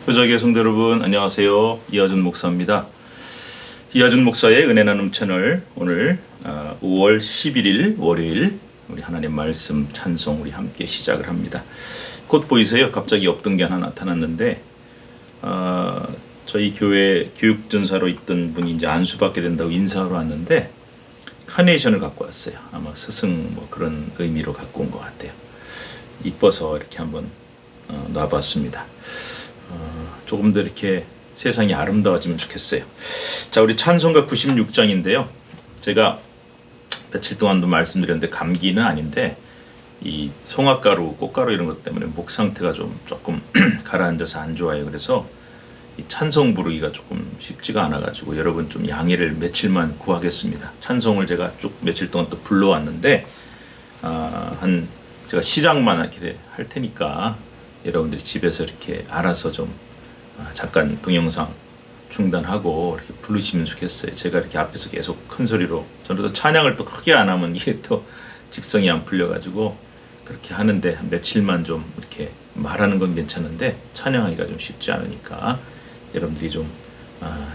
표적의 성도 여러분, 안녕하세요. 이하준 목사입니다. 이하준 목사의 은혜 나눔 채널, 오늘 5월 11일 월요일 우리 하나님 말씀 찬송 우리 함께 시작을 합니다. 곧 보이세요? 갑자기 없던 게 하나 나타났는데 저희 교회 교육전사로 있던 분이 이제 안수받게 된다고 인사하러 왔는데 카네이션을 갖고 왔어요. 아마 스승 뭐 그런 의미로 갖고 온 것 같아요. 이뻐서 이렇게 한번 놔봤습니다. 조금 더 이렇게 세상이 아름다워지면 좋겠어요. 자, 우리 찬송가 96장인데요. 제가 며칠 동안도 말씀드렸는데 감기는 아닌데 이 송화가루, 꽃가루 이런 것 때문에 목 상태가 조금 가라앉아서 안 좋아요. 그래서 이 찬송 부르기가 조금 쉽지가 않아가지고 여러분 좀 양해를 며칠만 구하겠습니다. 찬송을 제가 쭉 며칠 동안 또 불러왔는데 제가 시작만 이렇게 할 테니까 여러분들이 집에서 이렇게 알아서 좀 잠깐 동영상 중단하고 이렇게 부르시면 좋겠어요. 제가 이렇게 앞에서 계속 큰 소리로 저는 찬양을 또 크게 안 하면 이게 또 직성이 안 풀려가지고 그렇게 하는데 한 며칠만 좀 이렇게 말하는 건 괜찮은데 찬양하기가 좀 쉽지 않으니까 여러분들이 좀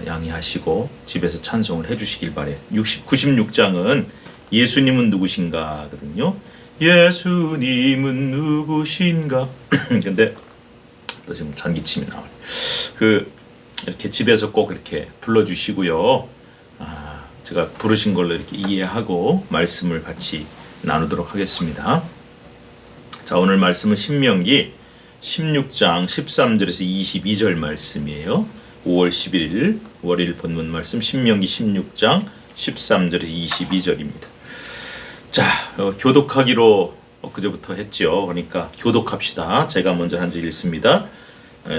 양해하시고 집에서 찬송을 해주시길 바래요. 96장은 예수님은 누구신가거든요. 예수님은 누구신가? 근데 또 지금 전기침이 나와요. 이렇게 집에서 꼭 이렇게 불러주시고요. 제가 부르신 걸로 이렇게 이해하고 말씀을 같이 나누도록 하겠습니다. 자, 오늘 말씀은 신명기 16장 13절에서 22절 말씀이에요. 5월 11일 월요일 본문 말씀 신명기 16장 13절에서 22절입니다. 자, 교독하기로 그제부터 했죠. 그러니까 교독합시다. 제가 먼저 한 절 읽습니다.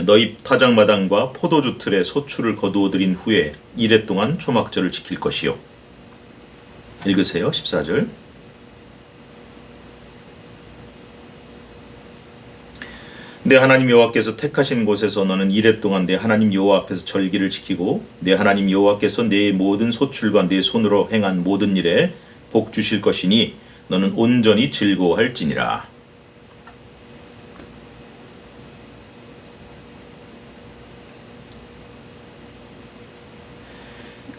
너희 타작마당과 포도주 틀에 소출을 거두어들인 후에 이래 동안 초막절을 지킬 것이요. 읽으세요. 14절. 내 하나님 여호와께서 택하신 곳에서 너는 이래 동안 내 하나님 여호와 앞에서 절기를 지키고 내 하나님 여호와께서 내 모든 소출과 내 손으로 행한 모든 일에 복 주실 것이니 너는 온전히 즐거워할지니라.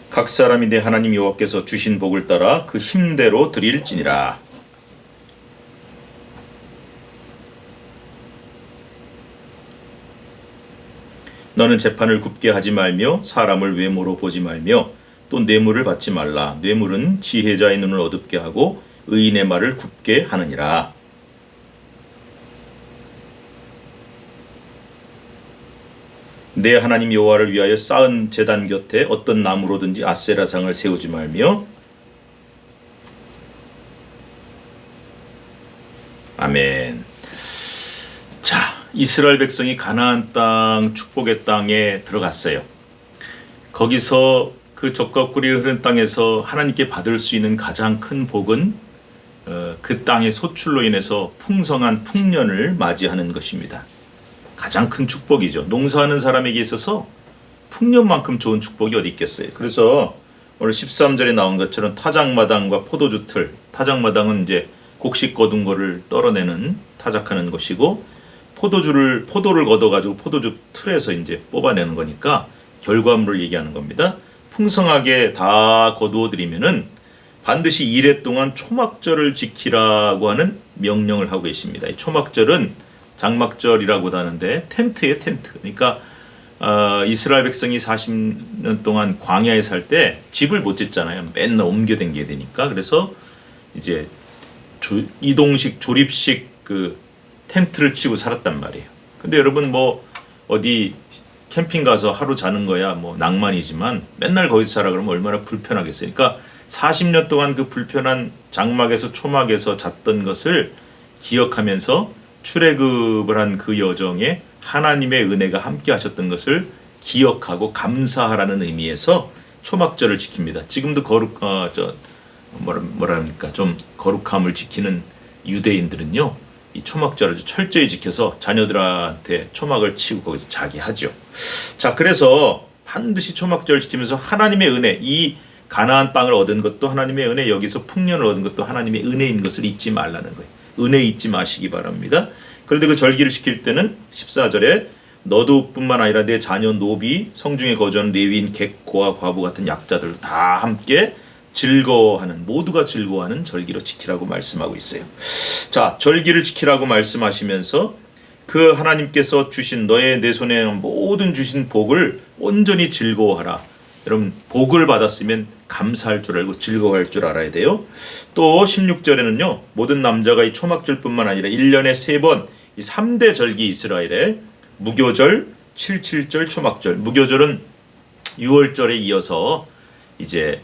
각 사람이 내 하나님 여호와께서 주신 복을 따라 그 힘대로 드릴지니라. 너는 재판을 굽게 하지 말며 사람을 외모로 보지 말며 또 뇌물을 받지 말라. 뇌물은 지혜자의 눈을 어둡게 하고 의인의 말을 굽게 하느니라. 내 하나님 여호와를 위하여 쌓은 제단 곁에 어떤 나무로든지 아세라상을 세우지 말며. 아멘. 자, 이스라엘 백성이 가나안 땅 축복의 땅에 들어갔어요. 거기서 그 적과 꿀이 흐르는 땅에서 하나님께 받을 수 있는 가장 큰 복은 그 땅의 소출로 인해서 풍성한 풍년을 맞이하는 것입니다. 가장 큰 축복이죠. 농사하는 사람에게 있어서 풍년만큼 좋은 축복이 어디 있겠어요. 그래서 오늘 13절에 나온 것처럼 타작마당과 포도주 틀, 타작마당은 이제 곡식 거둔 거를 떨어내는 타작하는 것이고 포도를 걷어가지고 포도주 틀에서 이제 뽑아내는 거니까 결과물을 얘기하는 겁니다. 풍성하게 다 거두어 드리면은 반드시 이래 동안 초막절을 지키라고 하는 명령을 하고 계십니다. 이 초막절은 장막절이라고도 하는데 텐트예요, 텐트. 그러니까 이스라엘 백성이 40년 동안 광야에 살 때 집을 못 짓잖아요. 맨날 옮겨 다녀야 되니까. 그래서 이제 이동식 조립식 그 텐트를 치고 살았단 말이에요. 근데 여러분 뭐 어디 캠핑 가서 하루 자는 거야 뭐 낭만이지만 맨날 거기서 자라 그러면 얼마나 불편하겠어요. 그러니까 40년 동안 그 불편한 장막에서 초막에서 잤던 것을 기억하면서 출애굽을 한 그 여정에 하나님의 은혜가 함께 하셨던 것을 기억하고 감사하라는 의미에서 초막절을 지킵니다. 지금도 좀 거룩함을 지키는 유대인들은요, 이 초막절을 철저히 지켜서 자녀들한테 초막을 치고 거기서 자게 하죠. 자, 그래서 반드시 초막절을 지키면서 하나님의 은혜, 이 가나안 땅을 얻은 것도 하나님의 은혜, 여기서 풍년을 얻은 것도 하나님의 은혜인 것을 잊지 말라는 거예요. 은혜 잊지 마시기 바랍니다. 그런데 그 절기를 지킬 때는 14절에 너도뿐만 아니라 내 자녀 노비, 성중에 거주하는 레위인 객고와 과부 같은 약자들도 다 함께 즐거워하는, 모두가 즐거워하는 절기로 지키라고 말씀하고 있어요. 자, 절기를 지키라고 말씀하시면서 그 하나님께서 주신 너의 내 손에 모든 주신 복을 온전히 즐거워하라. 여러분, 복을 받았으면 감사할 줄 알고 즐거워할 줄 알아야 돼요. 또 16절에는요. 모든 남자가 이 초막절뿐만 아니라 1년에 3번 이 3대 절기 이스라엘에 무교절, 77절, 초막절. 무교절은 6월절에 이어서 이제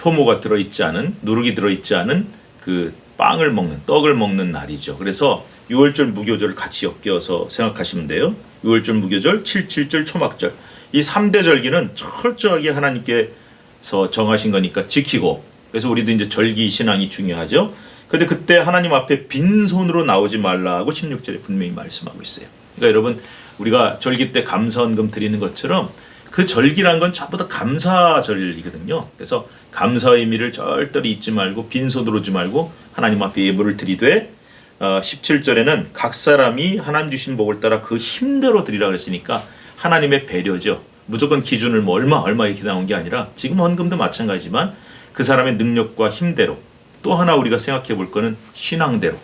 효모가 들어있지 않은, 누룩이 들어있지 않은 그 빵을 먹는, 떡을 먹는 날이죠. 그래서 6월절 무교절을 같이 엮여서 생각하시면 돼요. 6월절 무교절, 77절 초막절. 이 3대 절기는 철저하게 하나님께서 정하신 거니까 지키고, 그래서 우리도 이제 절기 신앙이 중요하죠. 근데 그때 하나님 앞에 빈손으로 나오지 말라고 16절에 분명히 말씀하고 있어요. 그러니까 여러분, 우리가 절기 때 감사헌금 드리는 것처럼 그 절기란 건 전부 다 감사절이거든요. 그래서 감사의 의미를 절대로 잊지 말고 빈손으로 오지 말고 하나님 앞에 예물을 드리되 17절에는 각 사람이 하나님 주신 복을 따라 그 힘대로 드리라 그랬으니까 하나님의 배려죠. 무조건 기준을 뭐 얼마 이렇게 나온 게 아니라 지금 헌금도 마찬가지지만 그 사람의 능력과 힘대로, 또 하나 우리가 생각해 볼 거는 신앙대로.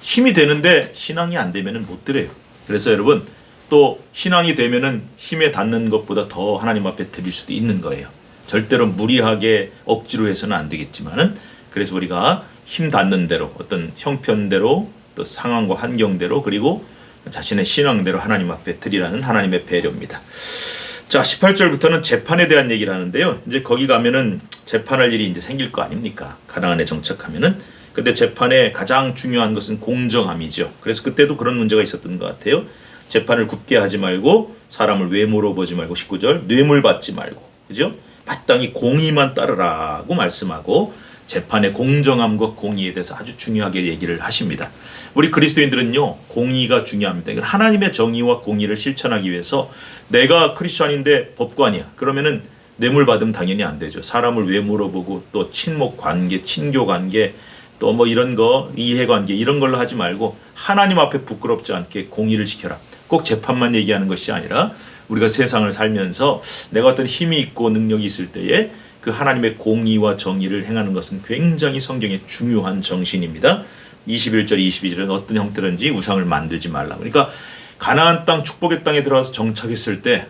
힘이 되는데 신앙이 안 되면 못 드려요. 그래서 여러분, 또 신앙이 되면은 힘에 닿는 것보다 더 하나님 앞에 드릴 수도 있는 거예요. 절대로 무리하게 억지로 해서는 안 되겠지만은, 그래서 우리가 힘 닿는 대로, 어떤 형편대로, 또 상황과 환경대로, 그리고 자신의 신앙대로 하나님 앞에 드리라는 하나님의 배려입니다. 자, 18절부터는 재판에 대한 얘기를 하는데요. 이제 거기 가면은 재판할 일이 이제 생길 거 아닙니까? 가나안에 정착하면은. 근데 재판의 가장 중요한 것은 공정함이죠. 그래서 그때도 그런 문제가 있었던 것 같아요. 재판을 굽게 하지 말고, 사람을 외모로 보지 말고, 19절 뇌물 받지 말고, 그죠? 마땅히 공의만 따르라고 말씀하고, 재판의 공정함과 공의에 대해서 아주 중요하게 얘기를 하십니다. 우리 그리스도인들은요, 공의가 중요합니다. 하나님의 정의와 공의를 실천하기 위해서, 내가 크리스찬인데 법관이야. 그러면은 뇌물 받으면 당연히 안 되죠. 사람을 외모로 보고, 또 친목 관계, 친교 관계, 또 뭐 이런 거, 이해관계 이런 걸로 하지 말고 하나님 앞에 부끄럽지 않게 공의를 지켜라. 꼭 재판만 얘기하는 것이 아니라 우리가 세상을 살면서 내가 어떤 힘이 있고 능력이 있을 때에 그 하나님의 공의와 정의를 행하는 것은 굉장히 성경의 중요한 정신입니다. 21절, 22절은 어떤 형태든지 우상을 만들지 말라. 그러니까 가나안 땅, 축복의 땅에 들어가서 정착했을 때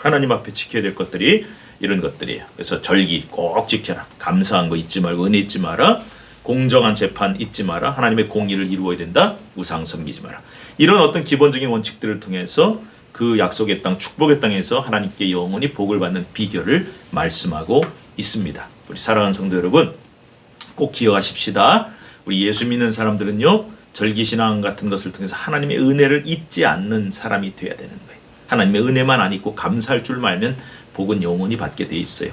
하나님 앞에 지켜야 될 것들이 이런 것들이에요. 그래서 절기 꼭 지켜라. 감사한 거 잊지 말고 은혜 잊지 마라. 공정한 재판 잊지 마라. 하나님의 공의를 이루어야 된다. 우상 섬기지 마라. 이런 어떤 기본적인 원칙들을 통해서 그 약속의 땅, 축복의 땅에서 하나님께 영원히 복을 받는 비결을 말씀하고 있습니다. 우리 사랑하는 성도 여러분, 꼭 기억하십시다. 우리 예수 믿는 사람들은요, 절기신앙 같은 것을 통해서 하나님의 은혜를 잊지 않는 사람이 돼야 되는 거예요. 하나님의 은혜만 안 잊고 감사할 줄 알면 복은 영원히 받게 돼 있어요.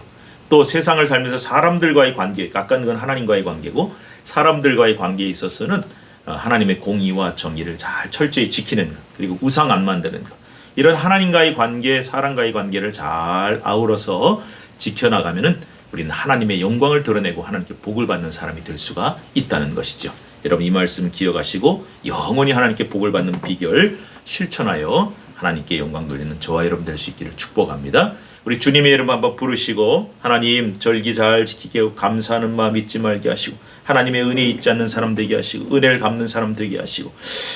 또 세상을 살면서 사람들과의 관계, 아까는 건 하나님과의 관계고, 사람들과의 관계에 있어서는 하나님의 공의와 정의를 잘 철저히 지키는 것, 그리고 우상 안 만드는 것, 이런 하나님과의 관계, 사람과의 관계를 잘 아우러서 지켜나가면은 우리는 하나님의 영광을 드러내고 하나님께 복을 받는 사람이 될 수가 있다는 것이죠. 여러분, 이 말씀 기억하시고 영원히 하나님께 복을 받는 비결 실천하여 하나님께 영광 돌리는 저와 여러분 될 수 있기를 축복합니다. 우리 주님의 이름 한번 부르시고, 하나님 절기 잘 지키게 하고 감사하는 마음 잊지 말게 하시고, 하나님의 은혜 잊지 않는 사람 되게 하시고, 은혜를 갚는 사람 되게 하시고,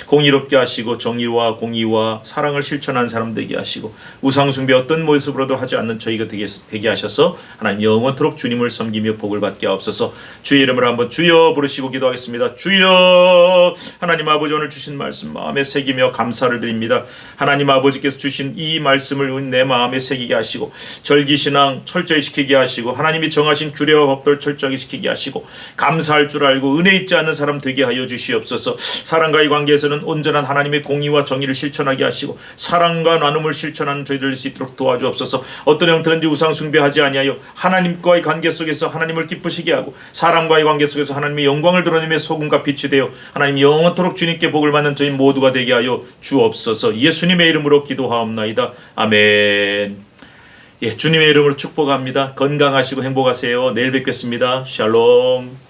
공의롭게 하시고, 정의와 공의와 사랑을 실천하는 사람 되게 하시고, 우상숭배 어떤 모습으로도 하지 않는 저희가 되게 하셔서 하나님 영원토록 주님을 섬기며 복을 받게 하옵소서. 주의 이름으로 한번 주여 부르시고 기도하겠습니다. 주여, 하나님 아버지 오늘 주신 말씀 마음에 새기며 감사를 드립니다. 하나님 아버지께서 주신 이 말씀을 내 마음에 새기게 하시고, 절기신앙 철저히 지키게 하시고, 하나님이 정하신 규례와 법도를 철저하게 지키게 하시고, 감사할 줄 알고 은혜 잊지 않는 사람 되게 하여 주시옵소서. 사람과의 관계에서는 온전한 하나님의 공의와 정의를 실천하게 하시고, 사랑과 나눔을 실천하는 저희들 될 수 있도록 도와주옵소서. 어떤 형태든지 우상 숭배하지 아니하여 하나님과의 관계 속에서 하나님을 기쁘시게 하고, 사람과의 관계 속에서 하나님의 영광을 드러내며 소금과 빛이 되어 하나님 영원토록 주님께 복을 받는 저희 모두가 되게 하여 주옵소서. 예수님의 이름으로 기도하옵나이다. 아멘. 예, 주님의 이름으로 축복합니다. 건강하시고 행복하세요. 내일 뵙겠습니다. 샬롬.